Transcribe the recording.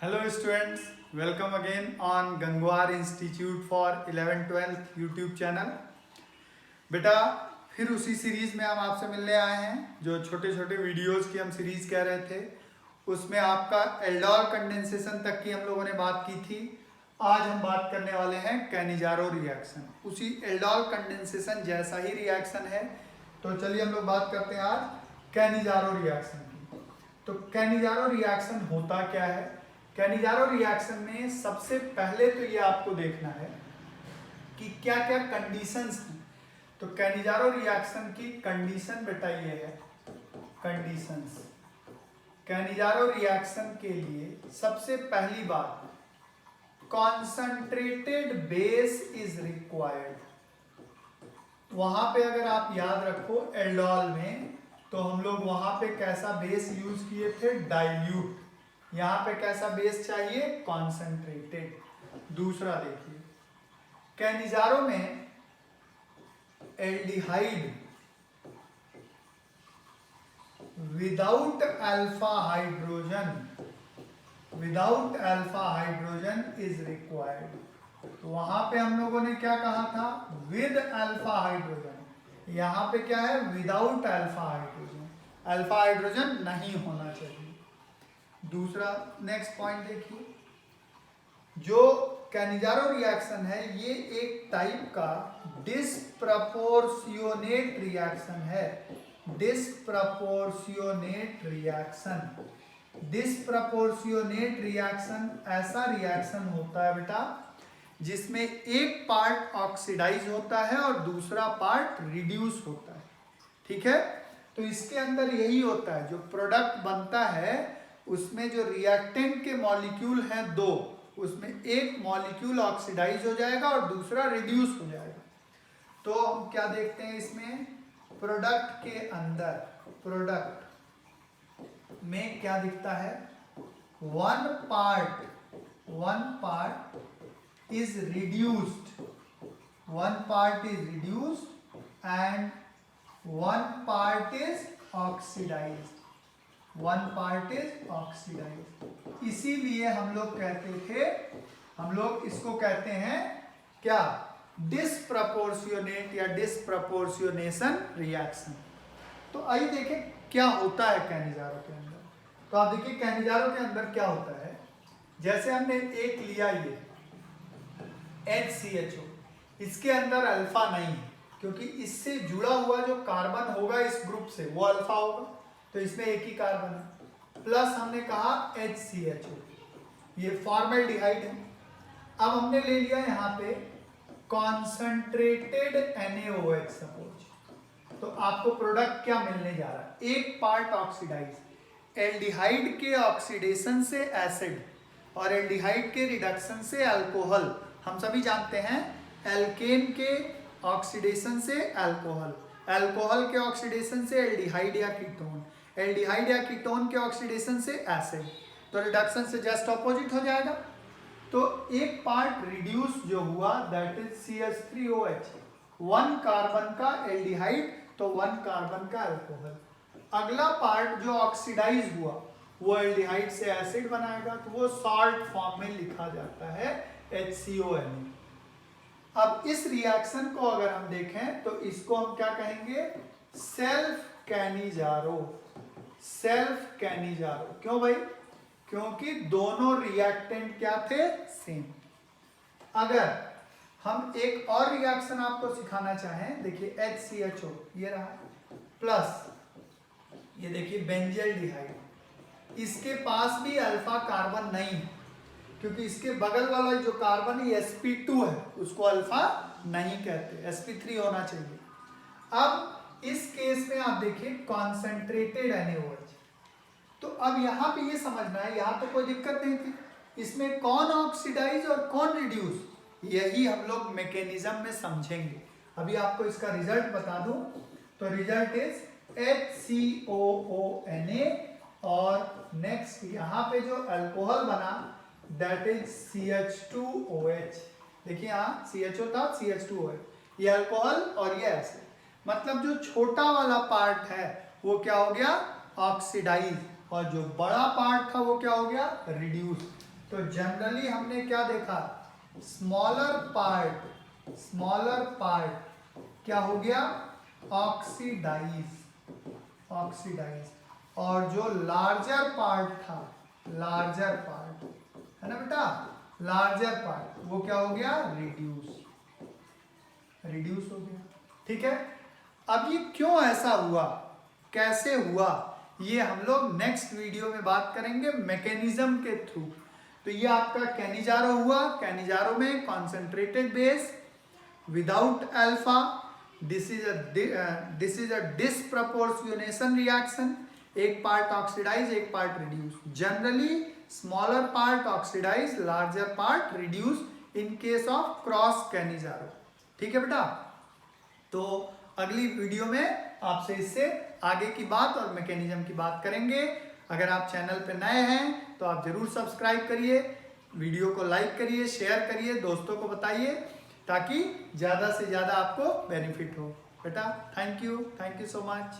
Hello students, welcome again on Gangwar Institute for 11th-12th YouTube channel. बेटा फिर उसी series में हम आपसे मिलने आए हैं जो छोटे छोटे वीडियोस की हम सीरीज कह रहे थे। उसमें आपका एल्डोल कंडेंसेशन तक की हम लोगों ने बात की थी। आज हम बात करने वाले हैं कैनिजारो रिएक्शन, उसी एल्डोल कंडेंसेशन जैसा ही रिएक्शन है। तो चलिए हम लोग बात करते हैं आज कैनिजारो रिएक्शन की। तो कैनिजारो रिएक्शन होता क्या है? कैनिजारो रिएक्शन में सबसे पहले तो ये आपको देखना है कि क्या क्या कंडीशंस हैं। तो कैनिजारो रिएक्शन की कंडीशन बेटा ये है, कंडीशंस। कैनिजारो रिएक्शन के लिए सबसे पहली बात, कॉन्संट्रेटेड बेस इज रिक्वायर्ड। वहां पे अगर आप याद रखो एल्डोल में, तो हम लोग वहां पे कैसा बेस यूज किए थे? डाइल्यूट। यहां पे कैसा बेस चाहिए? कॉन्सेंट्रेटेड। दूसरा देखिए, कैनिजारो में aldehyde without alpha hydrogen is required. तो वहां पे हम लोगों ने क्या कहा था? With alpha hydrogen. यहां पे क्या है? Without alpha hydrogen. Alpha hydrogen नहीं होना चाहिए। दूसरा नेक्स्ट पॉइंट देखिए, जो कैनिजारो रिएक्शन है ये एक टाइप का डिस्प्रपोर्शियोनेट रिएक्शन है। डिस्प्रपोर्शियोनेट रिएक्शन ऐसा रिएक्शन होता है बेटा जिसमें एक पार्ट ऑक्सीडाइज होता है और दूसरा पार्ट रिड्यूस होता है। ठीक है, तो इसके अंदर यही होता है, जो प्रोडक्ट बनता है उसमें जो रिएक्टेंट के मॉलिक्यूल हैं दो, उसमें एक मॉलिक्यूल ऑक्सीडाइज हो जाएगा और दूसरा रिड्यूस हो जाएगा। तो हम क्या देखते हैं इसमें? प्रोडक्ट के अंदर, प्रोडक्ट में क्या दिखता है? One part is reduced and one part is oxidised. इसीलिए हम लोग कहते थे, हम लोग इसको कहते हैं क्या? डिस्प्रपोर्शियोनेट या डिस्प्रपोर्शियोनेशन रिएक्शन। तो आइए देखें क्या होता है कैनिजारो के अंदर। तो आप देखिए कैनिजारो के अंदर क्या होता है। जैसे हमने एक लिया ये HCHO, इसके अंदर अल्फा नहीं है क्योंकि इससे जुड़ा हुआ जो कार्बन होगा इस ग्रुप से वो अल्फा होगा, तो इसमें एक ही कार्बन है। प्लस हमने कहा HCHO, ये फॉर्मेल्डिहाइड है। अब हमने ले लिया यहाँ पे कॉन्सेंट्रेटेड NaOH सपोज, तो आपको प्रोडक्ट क्या मिलने जा रहा है? एक पार्ट ऑक्सीडाइज। एल्डिहाइड के ऑक्सीडेशन से एसिड और एल्डिहाइड के रिडक्शन से अल्कोहल। हम सभी जानते हैं एल्केन के ऑक्सीडेशन से अल्कोहल, अल्कोहल के ऑक्सीडेशन से एल्डिहाइड या कीटोन, एल्डिहाइड या कीटोन के ऑक्सीडेशन से एसिड, तो रिडक्शन से जस्ट ऑपोजिट हो जाएगा। तो एक पार्ट रिड्यूस जो हुआ that is CH3OH, one carbon का एल्डिहाइड तो वन कार्बन का अल्कोहल। अगला पार्ट जो ऑक्सीडाइज हुआ वो एल्डिहाइड से एसिड बनाएगा, तो वो सॉल्ट फॉर्म में लिखा जाता है HCONA। अब इस रिएक्शन को अगर हम देखें तो इसको हम क्या कहेंगे? Self Cannizzaro. क्यों भाई? क्योंकि दोनों रिएक्टेंट क्या थे? सेम। अगर हम एक और रिएक्शन आपको सिखाना चाहें, देखिए HCHO ये रहा, प्लस ये देखिए बेंजल्डिहाइड, इसके पास भी अल्फा कार्बन नहीं है क्योंकि इसके बगल वाला जो कार्बन है sp2 है, उसको अल्फा नहीं कहते, sp3 होना चाहिए। अब इस केस में आप देखिए कॉन्सेंट्रेटेड NaOH, तो अब यहां पे ये समझना है, यहां तो कोई दिक्कत नहीं थी, इसमें कौन ऑक्सीडाइज और कौन रिड्यूस, यही हम लोग मैकेनिज्म में समझेंगे। अभी आपको इसका रिजल्ट बता दूं, तो रिजल्ट इज HCOONA और नेक्स्ट यहां पे जो अल्कोहल बना दैट इज CH2OH। देखिए यहाँ CHO था, CH2OH, ये अल्कोहल और ये एसिड, मतलब जो छोटा वाला पार्ट है वो क्या हो गया? ऑक्सीडाइज, और जो बड़ा पार्ट था वो क्या हो गया? रिड्यूस। तो जनरली हमने क्या देखा, स्मॉलर पार्ट क्या हो गया, ऑक्सीडाइज, और जो लार्जर पार्ट था, लार्जर पार्ट है ना बेटा, लार्जर पार्ट वो क्या हो गया, रिड्यूस हो गया। ठीक है, अब ये क्यों ऐसा हुआ, कैसे हुआ, ये हम लोग नेक्स्ट वीडियो में बात करेंगे मैकेनिज्म के थ्रू। तो ये आपका कैनिजारो हुआ, कैनिजारो में concentrated base without alpha, this is a disproportionation reaction, एक पार्ट ऑक्सीडाइज एक part reduce, generally smaller part oxidise larger part reduce in case of cross Cannizzaro. ठीक है बेटा, तो अगली वीडियो में आपसे इससे आगे की बात और मैकेनिज्म की बात करेंगे। अगर आप चैनल पर नए हैं तो आप जरूर सब्सक्राइब करिए, वीडियो को लाइक करिए, शेयर करिए, दोस्तों को बताइए, ताकि ज़्यादा से ज़्यादा आपको बेनिफिट हो। बेटा थैंक यू सो मच।